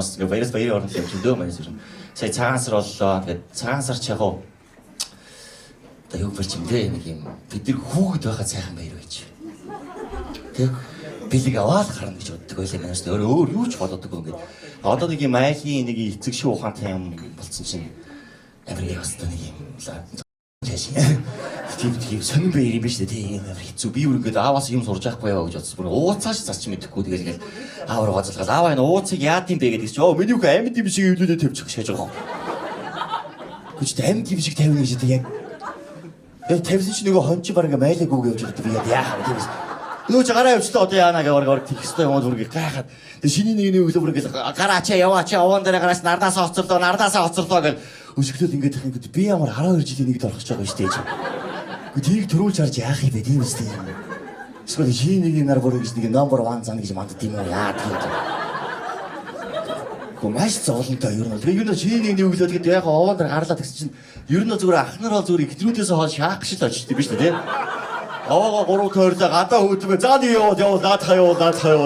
бас баяраас баярын орнол явчихдөө маань ер нь. Сая цагаан сар боллоо. Тэгээд цагаан сар ч яг уу одоо юу болж юм бэ? Нэг юм бид нар хүүхэд байхад сайхан баяр байж. Тэг бэлэг аваад гарна гэж боддог байлаа манайс өөр юу ч бододоггүй ингээд. Одоо нэг юм айлын нэг эцэг шиг ухаантай юм болсон чинь амар ястаа нэг юм жааш. Тийм сонин баяр юм биш үү? Тийм амар хэцүү. Би бүр ингээд ааваас юм сурж байхгүй яа гэж бодсон. Бүр ууцааш зарч мэдэхгүй тэгээд ингээд аав руу газалгаад ааваа энэ ууцыг яад юм бэ гэдэг чинь оо миний хөө амьд юм шиг өвлөдөө тавьчих шааж байгаа. Күчтэй амьд юм шиг тавина гэж яг тавьсан чинь нөгөө хонч баг ингээд майлаг үг явж байгаа. Би яах вэ тийм. Нөөч гараа явчлаа одоо яана гэвэр тийх хэвээр юм уу гайхаад тэг шиний нэг өглөө бүр ингээд гараачаа яваачаа овон дээр гараас нардаасаа хоцорлоо гэж өсгөлөд ингээд их би ямар 12 жилийн нэгд орох гэж байгаа шүү дээ. Гэхдээ тийг төрүүлж харж яах юм бэ тийм үстэй юм. Эсвэл шиний нэг нар бүр гэж нэг номер 1 зан гэж мандд юм уу яа тийм. Гомаш зовлонтой ер нь. Тэгээ юу нэг шиний нэг өглөө тэгээд яг овон дээр гарлаа тэгсэн чинь ер нь зүгээр ах нар бол зүгээр ихтрүүдээс хол шаах шиг л очтой биш үү тийм. Аваа гурав тойрлоо гадаа хөөдгөө за нэг яваа наад хаяа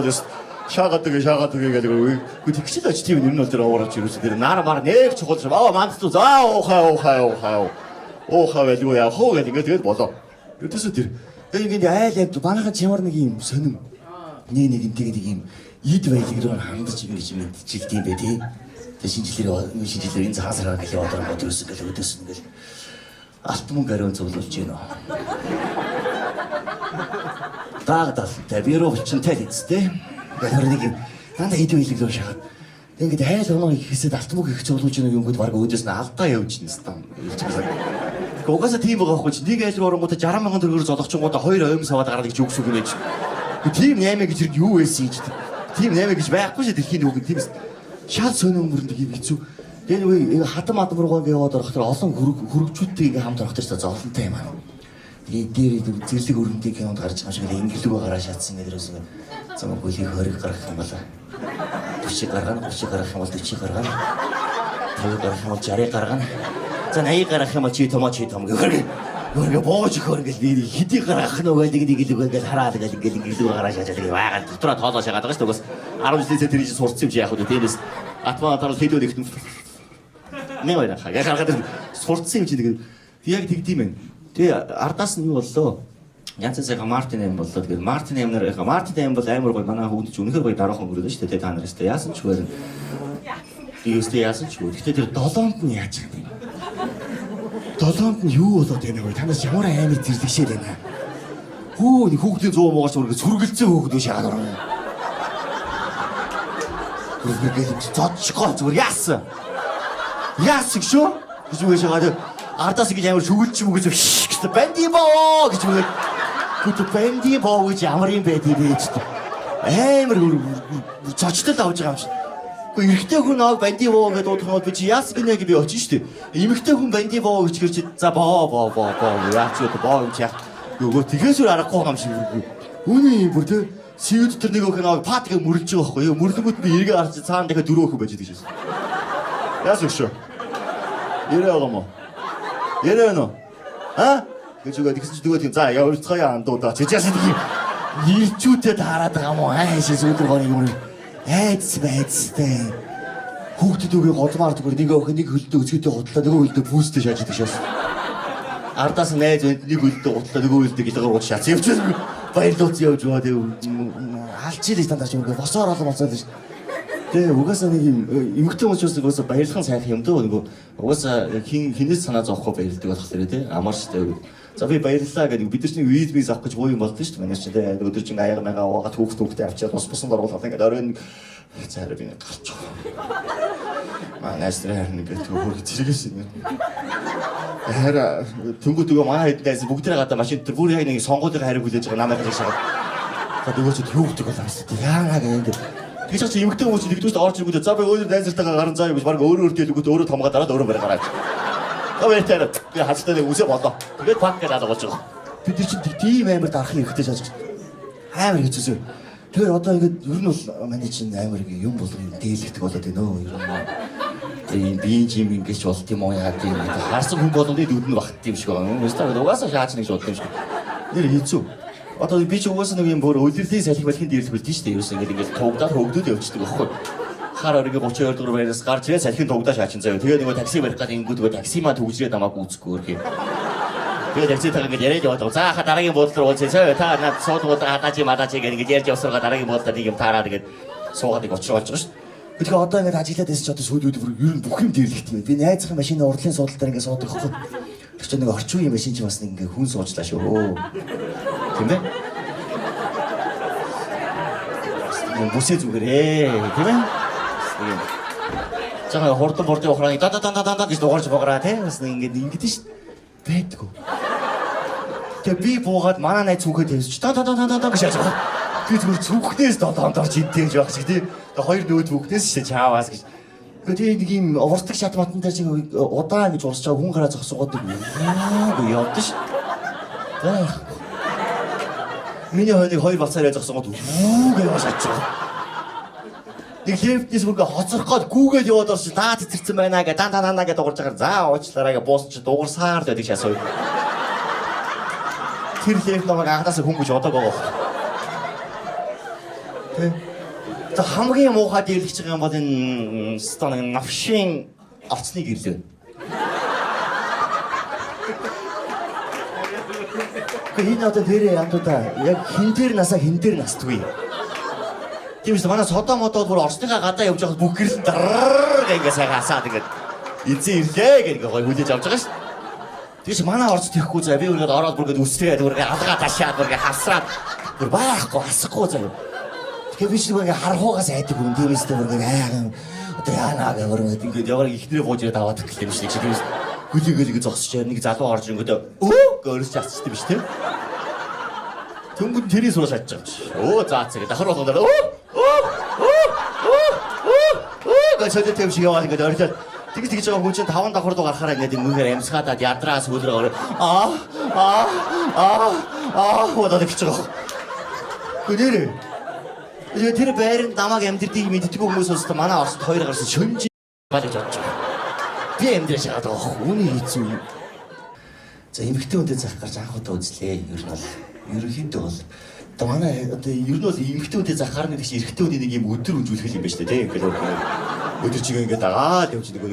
гэсэн шаагаад үгээ гэдэг үгүй тэгчл оч тийм юм нь бол тэр уураач юусэн тэр нар мар нэг чухал шүү аваа мандтуу за оо хаваа яа хоо гэдэг тэгээд болоо ертөсө тэр ингээд айл яг банахан чимар нэг юм сонин нэг юм ид байлиг руу хандаж ингэж мэдчихэл тийм бэ тий тэг шинжилээр энэ цаасараа гэж одоо өдөөсөн гэж алтмун гариун цуглуулж гинөө Дагдал табиро болчинтай л эцтэй. Тэгэхээр нэг юм дандаа хэдэн хэлэг рүү шахаад. Ингээд хайл оноо ихсэд алтмууг их цуглуулж байгаа юм гээд барга өөдөөс нь алдаа явж байна стам. Угаасаа тийм байгаа байхгүй чи нэг айл руу оронгуудаа 60,000 төгрөгөөр зодохчингуудаа хоёр ойм саваад гараад гэж үгс үг нэж. Тийм 8 гэж юу байсан гэж. Тийм 8 гэж байхгүй шээ дэлхийн үг тийм шал сонин өнгөрөнд ийм хэцүү. Тэгээ нэг хатам руугаа яваад орох тэр олон хөрөгчүүдтэй ингээ хамт орох тэр зовлонтой юм аа. Дээр зэрлэг өрөндийн кинонд гарч байгаа шиг ингэлгүй гараа шатсан гэдэг юусэн. Замгүй их хориг гарах юм байна. 40 гаргана, 30 гарах юм бол 40 гаргана. 50 гарах юм бол 60 гаргана. За 80 гарах юм бол чи том гэх. Өөргөө боож өгөр гэж би хэдий гарах нь үгүй нэг ингээл хараад ингээл ингэлгүй гараа шаажаад байгаа. Дотроо тоолоо шагаад байгаа шүү дээ. Бас 10 жилээс тэр чинь сурцсан юм чи яах вэ? Тиймээс атманатар хэдүүд их нэг байна хаа. Яг харахад сурцсан юм чи тэгээд яг тэгдэм байх. Тэгээ ардаас нь юу боллоо? Янз янзын Мартин аим боллоо. Тэгээд Мартин аим бол амар гоё манай хүүхэд ч үнэхээр гоё дараахан өнгөрөөд шүү дээ. Та нараас та яасан ч вэ? Иймстэй яасан ч вэ? Гэхдээ тэр 7-нд нь яаж юм бэ? 7-нд нь юу болоод байна вэ? Танаас ямар аймаг зэрлэгшээ байна? Хөө нэг хүүхдийн 100 муугаач үргэлж сүргэлцээ хүүхдөө шахаад орно. Үргэлж цочгоо зүгээр яасан? Яасан шүү? Гэж үгүй шахаад ардаас ингэж амар шүгэлч мүгэж гэсэн бандибоо гэж үгээд гүт бандибоо гэж ямар юм бэ тийм байж амар цочтой авч байгаа юм шиг. Гэхдээ эрэгтэй хүн аа бандибоо гэдэг дуудахад би чи яас гинэ гэж би очиж штэ. Эмэгтэй хүн бандибоо гэж чи за боо яач юу боо юм чи яах. Нөгөө тэгээс үр аргагүй юм шиг. Үүний бүр тэ сивд тэр нэг өх нэг паатыг мөрлж байгаа байхгүй юу. Мөрлөнгөт би эргээ харж цаана дахиад дөрөв өх байж байгаа гэсэн. Яас өгшөө. Ярээ байгаа мó. Ярээ нөө. Гэж үгээд ихсэн чи дөгөө тийм за явуулцгаая андуудаа. Чичээс нэг ирчүүтэй таарад байгаа мó. Шээ зүудрэг гоо юм. Байцтай. Хүүхдүүд үгүй голмаар зүгээр нэг өх нэг хөлдөө өцгөдөө худлаа нөгөө хөлдөө пүүстэй шааж идэх шээс. Ардаас найз нэг хөлдөө худлаа нөгөө хөлдөө гэлгээр ууч шаац явчихсан. Баярлуулц явж байгаа тийм алчилж тандаач юм босоор олон болцоод ш. Тэгээ угаасаа нэг юм эмгтэн учраас угаасаа баярлахын сайхан юм дөө нөгөө угаасаа хинээс санаа зовхгүй баярлдаг болох хэрэгтэй тий амарчтай. За би баярлалаа гэдэг бид нар чинь виз авах гэж боо юм болдсон шүү дээ. Манайс чинь тий өдөр чинь аяга мага уугаад хүүхдээ авчиад босбосон оруулаад ингээд оройн цаараа би гарч байгаа. Манайс тэр нэг төгөөр зэрэгээс юм. Хараа тэнгуү төгөө манай хэднээс бүгдээ гадаа машин тэр бүр яг нэг сонгуулийн хариу хүлээж байгаа намайг хийж шагаад. За төгөөч хүүхдээ бол авсан. Яагаад ингээд тэгж чи эмгтэн хүмүүс нэгдүгээрт орж иргүүдээ за би өөр найзартайгаа гарan заа гэж баг өөрөө төлөвгөт өөрөө томгоо дараад өөрөө барь гараач. Тавьяа би хацтай нэг үсээ болоо. Тэгээд пак гэж алгаж байгаа. Бид чинь тийм амар дарахын хэрэгтэй шааж байгаа. Амар хэцүүсээ. Тэр одоо ингээд ер нь бол манай чинь амар юм болгоо дээлэгдэх болоод байна өө ер нь. Тийм биеийн жим ингэж болт юм уу яа тийм харсан хүн болгоны дүд нь багт юм шиг байна. Өстөө угаасаа шаач нэг шууд юм шиг. Нэр хэцүү. Одоо би ч угаасаа нэг юм бүр өдөрлийн салхи балхин дээрлэх бэлдэж штэ. Ерөөс ингээд тугдаад хөвгдүүд явчихдаг байхгүй. гараар ингээ 32 дугаар байраас гарч ирээ салхин дугдаа шаачин заяа. Тэгээ нөгөө такси барих гэдэг ингүүд нөгөө такси маа төгжрээ намайг үүсэхгүй үргэлээ. Тэгээ такси тагаа ингээ яриад яваад за ха дараагийн буудлын руу цаа та над суудгууд хадаач мадаач ингээ ингээ ярьж явсарга дараагийн буудлаа нэг юм таараа тэгээд суугаад нэг очроо болж байгаа шүү. Тэгэхээр одоо ингээ ажиглаад байсан ч одоо сүүлүүд ер нь бүх юм дэрлэгт юм. Би найзынхаа машины урдлын суудлаар ингээ суудаг хөхгүй. Тэр чинь нэг орчин үеийн машин ч бас нэг ингээ хүн суучлаа шүү. Тийм ээ? Бүсээ зүгээрээ тийм ээ. Жага хурдан ухрааны да гэж дугаарч баграа тийм бас ингэдэж шүү. Байдгүй. Тэгээ би буугаад манай найз зүгөө тавьчих да гэж яаж байгаа. Би зүгээр зүгхнээс дорж идэж байх шиг тийм. Тэгээ хоёр нөөд зүгхнээс шүү чааваас гэж. Тэгээ нэг юм урсдаг шат матан дээр чинь удаан гэж урсч байгаа хүн гараа зогсоогаад явдсан ш. Миний хойныг хоёр бацаараа зогсоогоод гэж шатж байгаа. Нэг лефтнээс бүргээ хоцрох гээд гүүгээд яваад орч даа цэцэрсэн байна гэ дан гэж дуурж байгаа. За уучлаарай гэ буус чи дуурсаар байдаг шасуу. Тэр лефт намайг анхаас хүн гэж бодог байгаа. Тэ хамгийн муухай дийлгэж байгаа юм бол энэ стоныг навшийн орцныг ирлээ. Энэ одоо дээрээ янтуудаа яг хин дээр насаа хин дээр настгүй. Тийм шүү манай содоо модоод бүр орсныхаа гадаа явж байхад бүх гэрэл даррррр ингээ сайхан асаад ингээд эзэн ирлээ гэх ингээ гоё хүлээж авч байгаа шүү. Тэгээс манай орц тэхгүй заа би үргээд ороод бүргээд үсрээд үргээ алгаа ташаад үргээ хавсраад бүр байхгүй асахгүй заа. Тэгэхээр би ч нэг ингээ харахуугаас айдаг юм тийм ээ үргээ аяахан одоо яанаа гэх үргээд ингээд яваар ихнэрээ бууж ирээд аваад гэх юм шиг тийм ээ. Гүлийгээ зогсож нэг залуу орж ирэнгүүт өө гөрөж чацчихсан биз тийм. Тэнгүүд тэрийг сураа шатж байгаа чи. Заа цэгээ давхар болгоод гэж тэм шиг яваад ингээд орилоо. Тэгж байгаа хүн чинь 5 давхар руу гарахаараа ингээд мөнгөөр амсгаадаад ядраа сүүлрээ удаад гэж байгаа. Гүнэрээ. Тэр байранд намайг амьдэрдгийг мэддэггүй хүмүүс ус манай орсод хоёр гарсан шөнж балж бодож байгаа. Би амьдраж байгаа даа. Үүний хийцүү юм. За эмэгтэй хүнтэй зах гарч анх удаа үзлээ. Ер нь бол ерөнхийдөө бол одоо манай одоо ер нь бол эмэгтэй хүнтэй зах гарна гэдэг чинь эрэгтэй хүний нэг юм өдөр үзүүлэх юм байна шүү дээ. Тийм ингээд өдөр чигээ ингээд дагаад явж нэг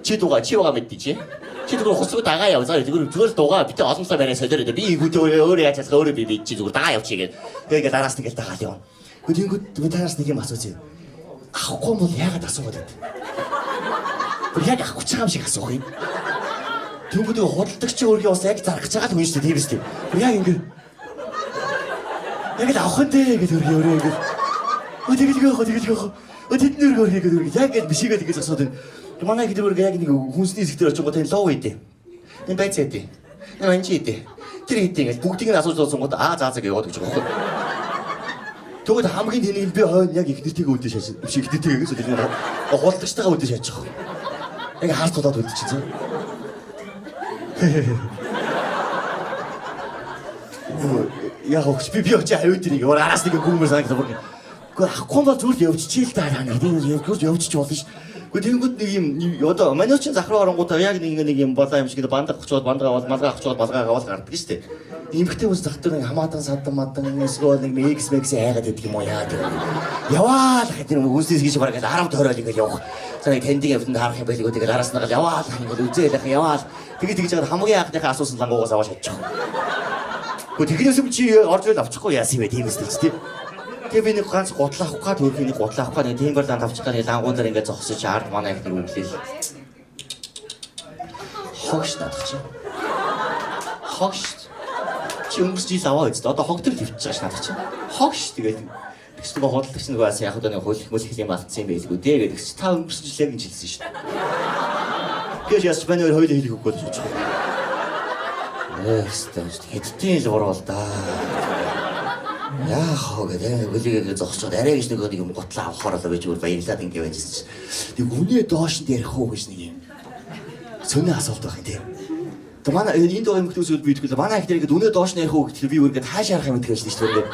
чи байгаа мэддий чи. Чи зүгээр хусгуу дагаа яв. За зүгээр дуугаа битээ олонлоо барай солиор өдөр би хүүтэй өөрөө яаж чадах өөрөө би чи зүгээр дагаа явчих гээд. Тэгээ ингээд араас нэг л дагаад явна. Тэгэнгүүт тараас нэг юм асууж. Авахгүй бол яагаад асуугаад байд? Яг авахгүй ч юм шиг асуух юм. Тэнгүүд худалдагч өөргөө бас яг зарах гэж байгаа л хүн шүү дээ тийм биз дээ. Яг ингэ яг л авах нь дээ гэж өөрөө ингэ. Тэгэлгөө. Тэдний өргөө хийгээд яг ингэ бишигээ тэгэж асууад байна. Манай хэд өргөө яг нэг хүнсний хэсэг дээр очингоо тань лоо үйдээ. Энэ байцаа дээ. Энэ анчи дээ. Тэр хийдээ ингэ бүгдийг нь асууж сонсонгод за гэж яваад гэж байгаа юм. Тэгвэл хамгийн тэнийг би хойно яг их нэртэйгээ үүдээ шааж. Биш их нэртэйгээ гэж тэр худалдагчтайгаа үүдээ шааж байгаа. Яг хард удаад үүдээ чинь. Яг би очиж хавь тэрийг араас нэг хүмүүс санагдав бүр. Гэхдээ ахгүй бол зүгээр явчихъя л даа нэг явчих болно ш. Гэхдээ тэнгууд нэг юм одоо манай чинь захруу оронгуудаа яг нэг юм болоо юм шиг бандаа авчаад бандаа аваад малгай авчаад балгаа аваад гардаг шүү дээ. Имхтэй хүмүүс захтар нэг хамаатан садан мадан эсвэл нэг мекс айгаад байдаг юм уу яа тэр. Яваал гэдэг юм хүмүүсээс хийж бараг 10 тойрол ингэж явах. За нэг тандing авданд харах юм байлгүй тэгээд араас нь яваал ингэж үзээл яваал. Тэгж жаад хамгийн анхныхаа асуусан лангуугаас аваад шатчих. Гэхдээ тэгнээс чи орж ирэл авчихгүй яасан юм бэ тийм үстэй чи. Тэгээ би нэг ганц гутлаа авах гад хөрх нэг гутлаа авах гад нэг тийм бардан авчих гад лангуун дээр ингэж зогсож ард манай их нэг үглээл. Хогш надах чи. Хогш чи өнгөрч жил аваа үст. Одоо хогтөр хөвчих байгаа ш надад чи. Хогш тэгээд тэгс нэг худалдагч нэг бас яг одоо нэг хөл юм алдсан юм байлгүй дээ гэдэг чи та өнгөрч жил яг энэ жилсэн ш. Гэж яс баны хоёр хоёул хэлэх үгүй гэж байна. Хэдтийн л урвал да. Яах вэ гэдэг үлийгээ зогсоод арай гэж нэг юм готлаа авахаар л байж өөр баярлаад ингэ байжсэн чи. Тэг үнээ доош нь ярих уу гэж нэг юм. Сөний асуулт байх юм тийм. Тэг манай энэ доо юм хүмүүс би хэлэхдээ манай их дээрээ үнээ доош нь ярих уу гэхэл би үргээд хаашаа харах юм гэдэг байж шүү дээ.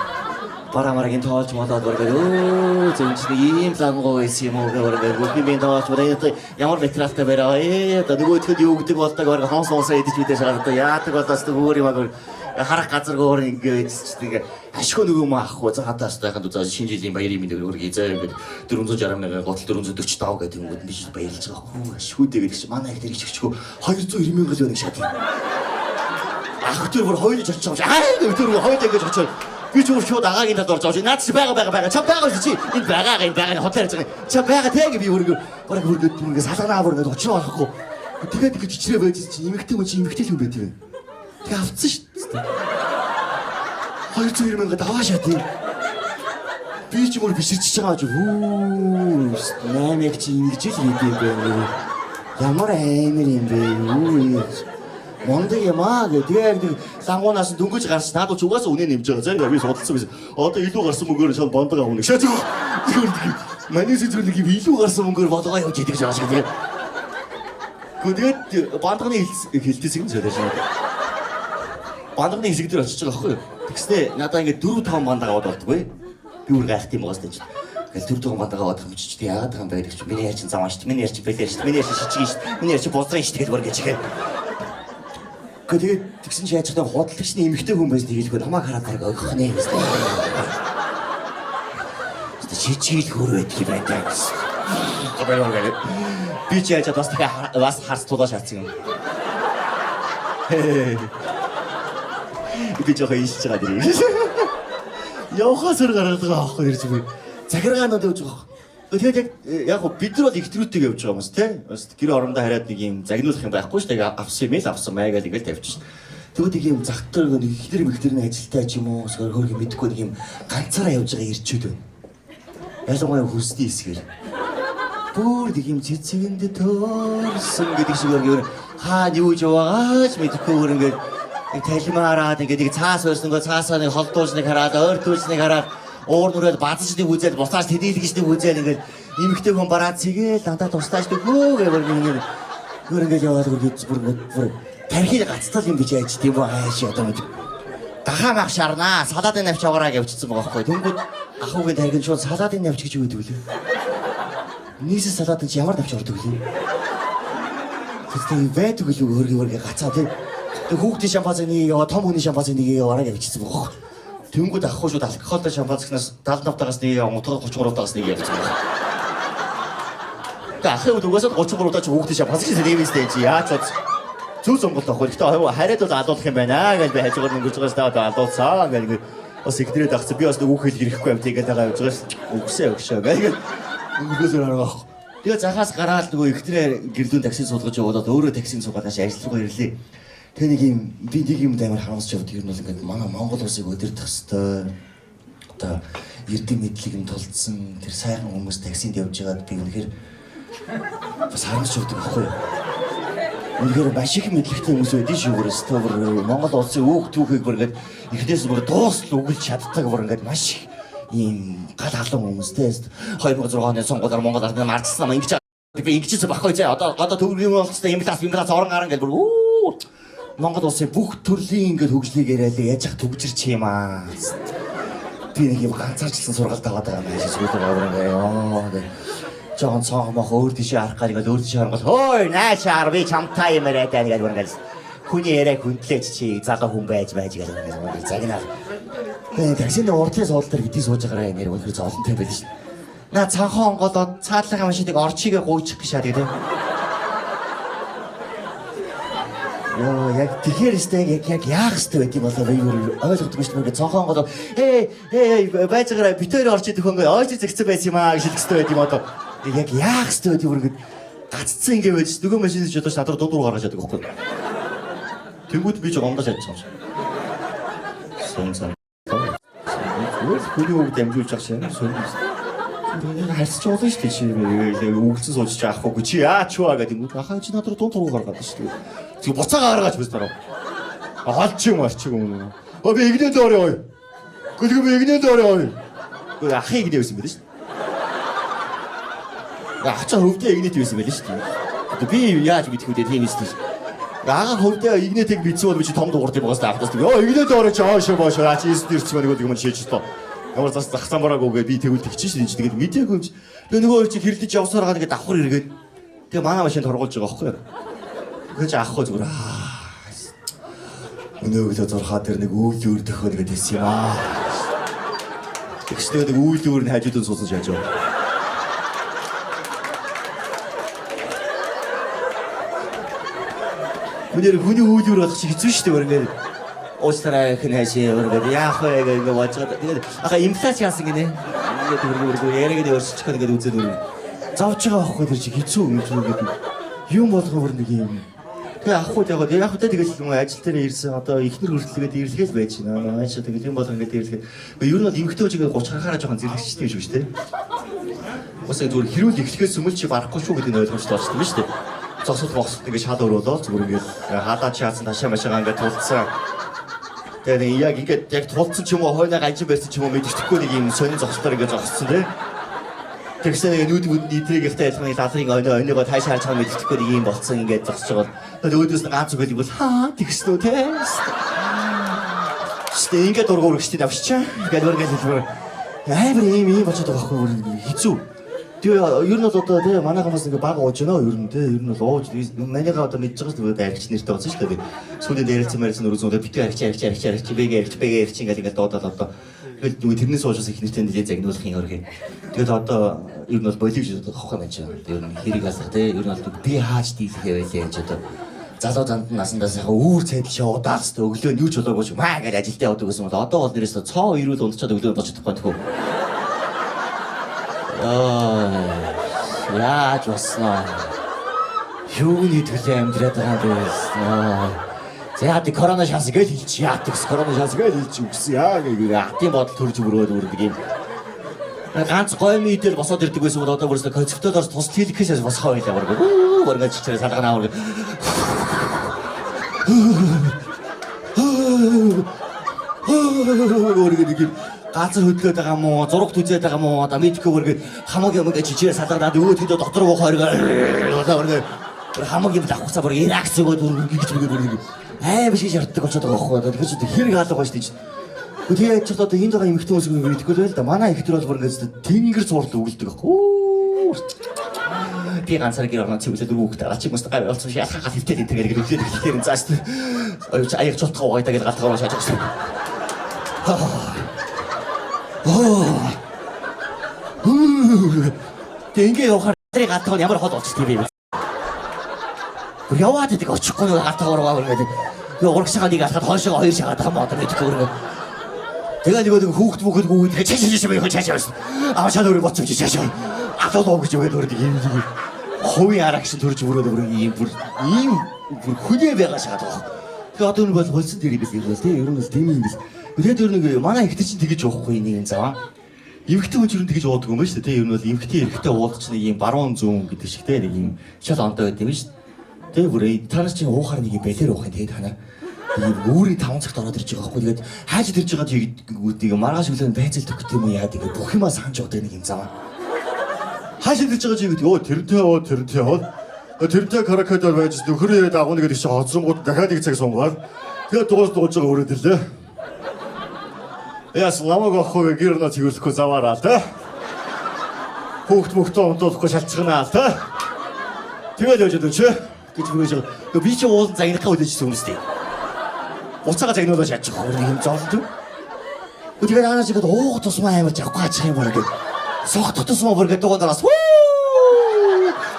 Барамарагийн тоолж молоод үргээд өө зөвч нэг ийм лангуу байсан юм уу гэдэг би тоолж үрээд ямар материалтай бараа одоо нөгөөдхөд юу гэдэг болтойг орго хонс идэж мэдээж байгаа одоо яадаг болоос өөр юм аа харах газаргаар ингээд тэгээ ашгүй нөгөө мөн ахгүй цагаатаас тахад үзээ шинэ жилийн баярын мэдээг өргөе заа ингээд 460 мянган готл 445 гэдэг юм би ч баярлаж байгаа хөө ашгүй тэгээд чи манай их дэрч өчгөө 290 мянга л байна шат. Ах тэр бүр хойлож очиж байгаа. Тэр хойлоо ингэж очиж би ч шууд агагийн талд орж байгаа. Наад чи байгаа. Чам байгаа чи энэ байгаа хотел ярьж байгаа. Чам байгаа тэг би өргө бараг өргөд ингэ салганаа өргөд очроо болохгүй. Тэгээд ингэ чичрээ байж чи эмэгтэй хүн чи эмэгтэй л хүн байт юм. Тэгээ авцсан шүү дээ. 290 мянга даваа шат юм. Би ч мөр биширчж байгаа ч нэмэг чи ингэж л хийдэг юм. Ямар амар юм бэ? Мондөг юм аа гэдэг сангуунаас дөнгөж гарч надад ч угаасаа үнэ нэмж байгаа. За би судалсан байсан. Одоо илүү гарсан мөнгөөр шал бондоо авах нэг шат. Манай зүйлийг илүү гарсан мөнгөөр болгоо явж идэх жаа шиг. Тэгээд бондгоны хилтэйсэг нь солиош. Бондгоны хэсэг дээр очиж байгаа байхгүй юу? Тэгснээ надаа ингээд 4-5 бондоо аваад болдгоо. Би үр гайхт юм уус гэж. Тэгэл 4-5 бондоо аваад хэмжиж тий яагаад байгаа юм бэ гэж. Миний яар чин замаа шүү. Миний яар чин бэлэр шүү. Миний яар чин шичиг шүү. Миний яар чин босрын шүү гэж боргож ихэд. Тэгээд тэгсэн чи яаж чадах худалдагчны эмэгтэй хүн байж тэгэлгүй намайг хараад бараг өгөх нэ гэсэн. Шичгэл хөр байдаг юм байна гэсэн. Би ч яаж бас тэгээ бас харц тулаа шатсан юм. Би жоо хийж байгаа дий. Явахаас гараад байгаа аахгүй ирж би. Захиргаанууд явж байгаа. Тэгээд яг бид нар бол ихтрүүтэй явж байгаа юм шүү те. Бас гэр орондоо хараад нэг юм загнуулах юм байхгүй шүү. Тэгээ авсан юм авсан маяг л ингээл тавьчих. Тэгвэл нэг юм захтар нэг ихнэр мэгтэрний ажилтай ч юм уу хөрхи мэдхгүй нэг юм ганцаараа явж байгаа ирчүүд байна. Ялангуяа хүсний хэсгээр. Бүр нэг юм цэцгэнд төрсөн гэдэг шиг өөр хаа юу ч яваач мэдхгүй өөр ингээд нэг талимаараад ингээд нэг цаас өрсөнгөө цаасаа нэг холдуулсныг хараад ойртуулсныг хараад уур нүрээд базчдыг үзээд бусааж тэдийлэгчдийг үзээд ингээд эмэгтэй хүн бараад цэгээл дандаа тустааж дөхөө гэвэр ингээд яваад бүр тархийг гацтал юм гэж яаж тийм үү хайш одоо дахаа мах шарнаа салаатын навч аваараа гэвчихсэн байгаа байхгүй тэнгүүд ахуугийн тархин шууд салаатын навч гэж өгдөг лээ нийс салаатын чи ямар навч ордог лээ тэгтээ байдаг л хөргий гацаа тийм хүүхдийн шампанз нэг яваа том хүний шампанз нэг яваараа гэвчихсэн байгаа тэнгүүд ахуу шууд алкохолтой шампанзгнаас 70 навтагаас нэг яваа 33 навтагаас нэг явчихсан байгаа тэгээ ахын үгээс 33 навтагч хүүхдийн шампанз гэсэн нэмэстэй чи яаж ч Зүг сонголт авахгүй. Гэхдээ хараад бол алуулах юм байна гэж би хажуугаар өнгөрч байгаас таа алуулцаа гэж бас ихдрээд агц би бас үг хэл ирэхгүй юм тэгээд байгаа гэж үгсээ өгшөө гэж өнгөрөөсөр хараа. Тэгээд захаас гараад нөгөө ихтрээ гэрлүүн такси суулгаж явуулаад өөрөө таксиг суугаад хааш ажил руугаа ирлээ. Тэгээ нэг юм би нэг юм амар харамсч явд ер нь бол ингээд манай Монгол улсыг өдөртөх хэвээр одоо эрдэм мэдлэг нь тулдсан тэр сайхан хүмүүс таксинд явж байгаад би үнэхээр бас харамсч явдаг байхгүй юу? Үнэхээр маш их мэдлэгтэй хүмүүс байдгийн шүү бүрээс тэр Монгол улсын өөх түүхийг бүргээд эхнээс бүр дуусл өгүүлж чаддаг бүр ингээд маш их ийм гал халуун хүмүүстэй 2006 оны сонгуулиар Монгол ард нь мартсан юм ингэж би ингэжсэн баггүй зэ одоо төгрөгийн улстай юм класс орон гарan гэж бүр Монгол улсын бүх төрлийн ингээд хөгжлийг яриад яаж ах төгжирч юм аа би нэг юм ганцаарчлсан сургалт аваад байгаа юм шиг зүгээр байгаа юм Жон цаамах өөр тийшээ харах гал өөр тийшээ харангал хөөе наашаар би чамтай юм яриад байна гэж бүргэл хүний яриаг хүндлээч чи залуу хүн байж гэж загнаа. Тэгээ таксинд урдлын суулт дээр гэдгийг сууж байгаараа нэр өнөхөр золонтой байл шин. Наа цанхан онголоод цааллахын машиныг орчигээ гуйчих гэж шаад гэдэг. Яа яг тэгэхээр яг яах ёстой байт юм болоо би юу ойлгохгүй шүү дээ. Цанхан онголоод байж байгаараа битээр орчиж идэх хөнгөө ойж зэгцэн байсан юм аа гэж хэлэх ёстой байт юм одоо. Яг яах ёстой байт юм бүр ингэ гаццсан ингэ байж нөгөө машиныг ч удаач надад дуудуур гаргаж яадаг байхгүй. Тэнгүүд би ч гомдож чадсан юм шиг. Хүний үг дамжуулж байгаа шин. Харьцаж болно шүү дээ чи үгцэн суучж авахгүй чи яач вэ гэдэг юм. Ахаа чи надад дуудуур гаргаад шүү дээ. Тэг буцаага гаргаж биш дараа. Халч юм арчиг юм. Би игнээ доорой. Гүлгөө би игнээ доорой. Ахыг игнээ байсан байх шүү. Ачаа хөвдөө игнэт байсан байл шүү дээ. Би яаж мэдэх вэ тийм эсвэл. Ага хөвдөө игнэтийг бицсэн бол би чи том дуурд юм байгаас таахтаас. Йоо игнэт орооч аашаа боошоо ачи ирч мань гэдэг юм шийдэж тоо. Ямар зас захсан бараагүй би тэгвэл тэгчих шин тэгээд мэдээгүй юм чи. Тэгээ нөгөө чи хэрлэж явсаар байгаа тэгээд давхар эргээд. Тэгээ манай машинд хоргуулж байгаа байхгүй юу. Тэгэж авахгүй зүгээр. Өнөөгөө 6 дээр нэг үйл өөр төхөө нэгэд хэлсэн юм аа. Тэгснээр нэг үйл өөр нь хажууд нь суусан шааж байгаа. Хүний үйл өөр болох шиг хэцүү шүү дээ ингээд уучлаарай хэн хайшээ өргөд яах вэ гэж бодож тэгээд аха инфляц яасан гинэ. Ингээд өргөө яриагээд өрсөж чад ингээд үзээд өргөө. Завж байгаа байхгүй тэр чи хэцүү юм гэдэг. Юм болгоо нэг юм. Тэгээ ахгүй яагаад яг хөтэ тэгэл юм ажил дээр ирсэн одоо ихнэр хүртэлгээд ирлэгээс байж байна. Аашаа тэгэл юм болго ингээд ирлэхэд. Ер нь бол эмгтөөж ингээд 30 гараараа жоохон зэрлэгчтэй юм шүү дээ. Уусаа зүгээр хэрүүл эхлэхээс өмнө чи барахгүй шүү гэдэг нь ойлгомжтой болчихсон юм шүү дээ. Зогсол богсол ингээд шал өрөөлөө зүгээр ингээд хадаа чаасан ташаа машаагаа ингээд тулцсан. Тэгээ яг ингээд яг тулцсан ч юм уу хойноо гажин байсан ч юм уу мэдчихгүй нэг юм сонин зогслоор ингээд зогссон тий. Тэгсэн нэг нүүдүүд нийтрэгтэй айлмын лалрын ойноо таашаа харж байгаа мэдчихгүй нэг юм болцсон ингээд зогсож байгаа. Тэгээ өөдөөс нь ганц үгээр игэл тэгсэн үү тий. Стэ ингээд дургуур гэжтэй авчичаа. Ингээд өргөж хэлбэр амар юм болчиход байгаа байхгүй хэцүү. Тэгээ ер нь бол одоо тий манайхаас ингээд баг ууж байна ер нь тий ер нь бол ууж манайхаа одоо мэдж байгаа шүү дээ аригч нэртэй болсон шүү дээ. Сүүлийн дээрэлцэн мэрсэн өрөөсөө битүү аригч бэгэ ингээд дуудаад одоо тэгээд тэрнээс уушаас их нэртэй нэлээд загнуулах юм орхи. Тэгээд одоо ер нь бол боливч авах юм байна. Ер нь хэрэг асах тий ер нь бол би хааж дийлэхээ байлаа гэж одоо залуу занд насандаа сайхан үүр цайдлшаа удаалс өглөө нь юу ч болоогүй маа гэж ажилдаа явдаг гэсэн бол одоо бол нэрээс цоо ирүүл унтчаад өглөө бож чадахгүй тхөө. Яаж басна. Юуны төлөө амьдраад байгаа юм бэ? За яа тий корона шанс гэж хэлчих яа тий корона шанс гэж хэлчих үгсэн яа гэх хатын бодол төрж өрөөд үрдэг юм. Ганц гой мэдэл босоод ирдэг байсан бол одоо бүрээс концептоодоос тус хэлэхээс босхоо байлаа баг. Боргож чичрээ салганаа үргэ. Үргэ газар хөдлөөд байгаа мó, зураг түзээд байгаа мó, одоо мэдхгүй үргэ хамаг юм гэж чичрээ салганаад өөд хэд дотор гоо хориг. Үргэ хамаг юм давхцаа бүр реакц өгөөд үргэ гэж бүгэ. Биш гэж ярддаг болчиход байгаа байхгүй. Тэгэхээр ч хэрэг хаалга байж тийч. Тэгээд ч одоо энд байгаа эмэгтэй хүмүүс мэдхгүй л да. Манай ихтер бол бүр ингээд тэнгэр цуурлал өгүүлдэг байхгүй. Би ганцаар гэр орноо цэвэрлээд өгөх дараа чи мөстө гай болсон ши яхаа хэлтэй тэгээд өглөө хэлээр зааш. Аяг чултгаа угаатаа гэж галтгаа шааж байгаа. Тэнгээ явахаар галтгаа ямар хол болчих тийм юм. Яваад идэг очихгүй галтгаа ургаа ингээд ураг шагаад нэг алхаад хойшоо хоёр шагаад байгаа мод мэдхгүй өөрөө. Тэгээ нэг хүүхд бүгд чаашаа. Авшаад өөрөө боцож чаашаа. Аталуу гэж өгөөд өөрөө юм. Хувийн арагш төрж өрөөд өөрөө ийм бүр хүнээ байгаа шагаад байгаа. Тэгээ одоо нэг бол холсон дээр юм биш тий. Ер нь бол тийм юм биш. Тэгээд өөр нэг манай ихтэй чинь тэгэж уухгүй нэг юм зав. Эмхтэй хүн ч ер нь тэгэж уудаг юм байна шүү дээ тий. Ер нь бол эмхтэй эрэгтэй уулах чинь нэг юм баруун зүүн гэдэг шиг тий. Нэг юм шал ондоо гэдэг юм шүү дээ. Тэгээ бүр танаас чинь уухаар нэг юм бэлэр уух юм тэгээ танаа. Өөрийн 5 цагт ороод ирж байгаа байхгүй. Тэгээд хааж ирж байгаа тийгүүдийг маргааш өглөө байцал төгөх юм яа тэгээд бүх юмаа санаж явдаг нэг юм зам. Хааж ирж байгаа тийгүүд ёо тэрнтэй каракатаар байж нөхрөө дагуун гэдэг чинь хоцронгууд дахиад нэг цаг сунгаад тэгээд дууж байгаа өрөөд ирлээ. Яс намайг ахгүй гэр нөө цэвэрлэхгүй заваараа та. Хүүхд мөхтөө унтуулахгүй шалцганаа та. Тэгээд явж байгаа ч гэж бүгэж байгаа. Би чи уулын загнахаа үлээжсэн юм шүү дээ. Уцаага загнуулаад шаачих хоёр юм зоолд. Тэгээд аанаас ихэд уух тусмаа аймаж авахгүй аачих юм бол гээд согт тусмаа бүр гээд дугаараас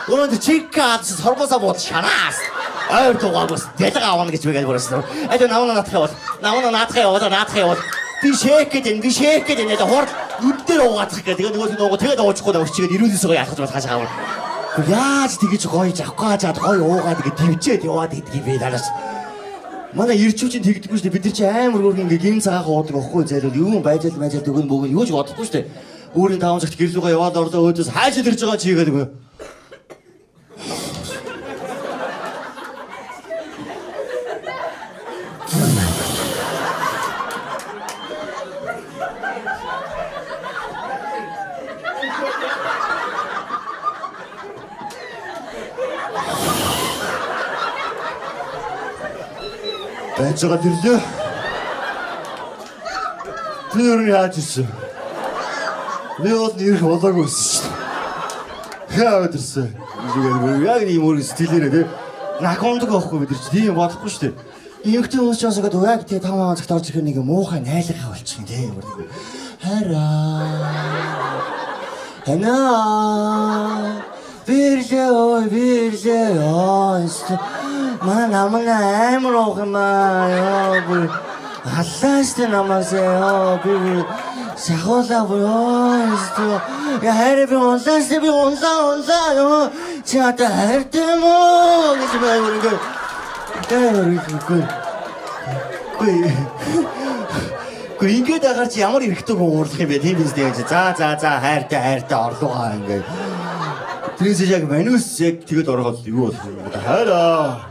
Өөд чиккаад соргосоо бод шанаас. Ойр дугаагаас дэлэг авна гэж бигээд бүрсэн. Айд навна наатах яваа. Би шэк гэдэг энэ хор үдээр уугачих гэдэг. Тэгээд нөгөө тэгээд уучахгүй даа өчигээд ирүүлээсээ гоё алхаж болохоос аваа. Яаж тэгэж гоё авахгүй чад гоё уугаад тэгээд төвчээд яваад идэх би талаас. Манай ирчүүчийн тэгдэггүй шүү дээ. Бид нар чи амар өөр ингээ гин цагаахаа уудаг байхгүй зайлвал юу байжал өгөн бөгөн юу ч бодохгүй шүү дээ. Өөрийн 5 цагт гэрлүүгээ яваад орлоо өөдөөс хааж ирж байгаа чи гэдэг. Байцаагаад ирлээ. Тэр яаж ирсэн? Би бол нэр болоогүй шүү дээ. Яагаад ирсэн? Яг ийм өөр стилээрээ тий. Накондог байхгүй бид нар чи тийм бодохгүй шүү дээ. Эмэгтэй хүмүүс ч сонсоод яг тэгээ 5 цагт орж ирэх нэг муухай найлгаа болчихно тий. Хана бирлээ манай намаа амар уухмаа ёо би аллаастай намаасаа би сахуулаа ёо я хайр би онлаастай би онлаа ёо чи одоо хайртай мó гэж байна. Гүй ингээд агаар чи ямар ирэхтэй гоорлох юм бэ тийм биз дээ. За хайртай орлогоо ингээд. Тэрээс яг манус яг тэгэд ороход юу болох юм бэ? Хайраа.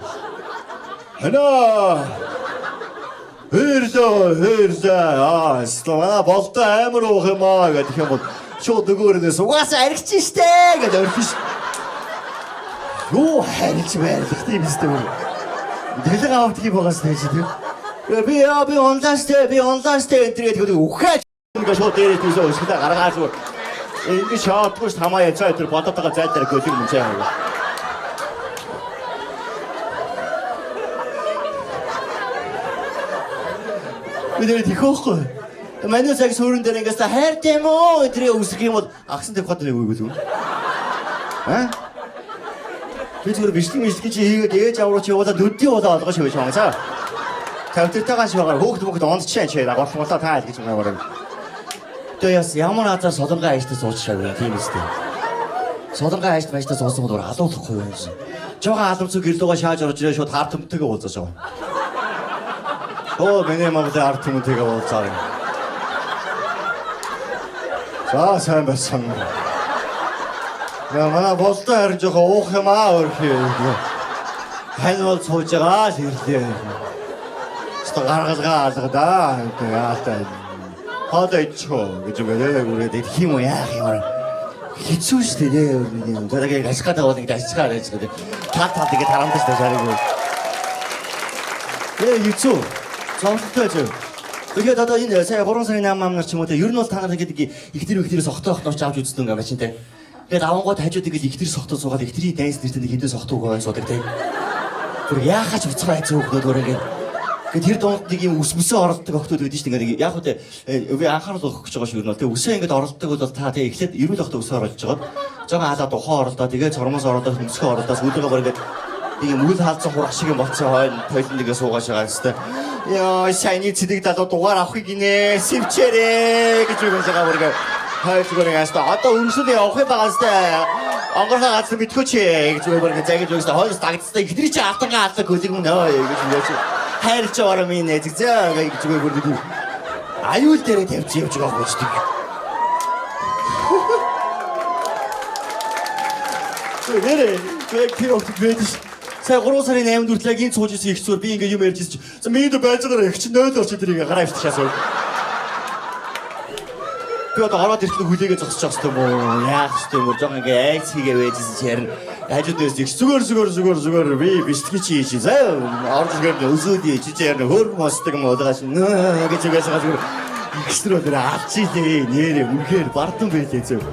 Хэрзээ. Слава болтой амар уух юм аа гэдэг юм бол шууд нөгөөрөөс угаасаа аригч штэ гэдэг орхиш. Юу харилж байрлах тийм биз дээ. Дэлэг авдаг юм байгаас байж тийм. Би онлайнтэй энтергээд хөөд ухаач ингээ шууд дээрээ тийсээ өсгөлээ гаргаад шүү. Ингээ шаардгүй хамаа яцаа тэр бодоод байгаа зайлтаар гөлөг юм чаа. Бидээ тийхөөхгүй. Манай цаг суурин дээр ингээс хайртай юм уу энтрээ үсгэх юм бол агсан тэр хот нэг үгүй юу? Би зүгээр бичлэг чи хийгээд ээж авруу чи явуулаад нүдийн удаа олгож шивэж байгаа. Тавтартайгаа шивэгээр хөөхд ондчихаа чи голхолоо таа гэж байгаа юм. Тэс ямар азар солонгоо хайштай суучшаагүй тийм үстэй. Солонгоо хайштай суусан бол халуулахгүй юм шиг. Жохоо халуурцуу гэрлүүгээ шааж орж ирээ шууд хар төмтэйгээ уулзаж байгаа. Оо миний мамтай хар төмтэйгээ уулзаа. За сайн байсан. Манай болтой харин жохоо уух юм аа өөрхий. Хань бол сууж байгаа сэрлээ. Гаргалгаа алгадаа яатай хадаа ичхөө гэж өгөөд ирэх юм уу яах юм хэцүү шүү дээ нэ дараагийн ашигтай бол ингэ ашигтай байж байгаа таа тэгээд харамдаж ташааргүй хэцүү зовлонтой зөө тэгээд одоо энэ сая 3 сарын 8 нар ч юм уу те ер нь бол та нар ингэдэг их тэрээс огтойч авч үздэг юм байна чинь те тэгээд авангууд хажууд ингэ их тэр сохтоо суугаад их тэрийн дайнс нэртэнд хэдэн сохтоо өгөө суудаг те бүр яахаач уцгаа хэцүү өгдөө өөрөөр тэр донд нэг юм үсмэсээ оролдог охтууд байдаг шүү дээ. Яг үгүй би анхаарал өгөх гэж байгаа шүү дээ. Тэгээ үсээ ингэж оролдог бол та тэгээ эхлээд эрүүл охтод үсээ оролж жагаад жоохон халаад ухаан оролдоо тэгээ цормоос оролдоод хөмсгөө оролдоо сүүлдээ бүр ингэж нэг юм үл хаалцсан хурах шиг юм болцсон хойно тойлныг суугаж байгаа хэвчээ. Яа сайны цэдэг далуу дугаар авахыг гинэ сэвчээрээ гэж үгэн байгаа бүр хайж гөрөө яста одоо өргөсөд явах юм байгаа хэвчээ. Онгорхоо газар битгүүч гэж бүр ингэж загиж өгсөн хойноос дагдсан. Ихний чи автангаа алдаг хөлөг мөн өө гэж хэлээч. Хайрч ороо минь эзэгзээ гэж зүгээр бүр нэг аюул дээрээ тавьж явж байгаа юм шиг. Нэрээ тэр огт байдаг. Сая 3 сарын 8-нд хүртэл энэ сууж исэн их зүгээр би ингээ юм ярьж ирсэн. За минь дэ байж байгаа их чи 0 орчод тэрийг гараа өвччихээс. Би одоо ороод ирэхлээр хүлээгээ зогсож байгаа юм уу? Яах вэ? Мөр жоо ингээ айц хийгээ байжсэн чи харин хажуудаас их зүгээр би биштгэж хийж заа. Орж ирэхээр өсөөд чи ярь хөөргөн мостдаг юм удаагаш гэж үгээс зүгээр экстра дээр авчилээ. Нэрээ үнэхээр бардам байлээ зөв.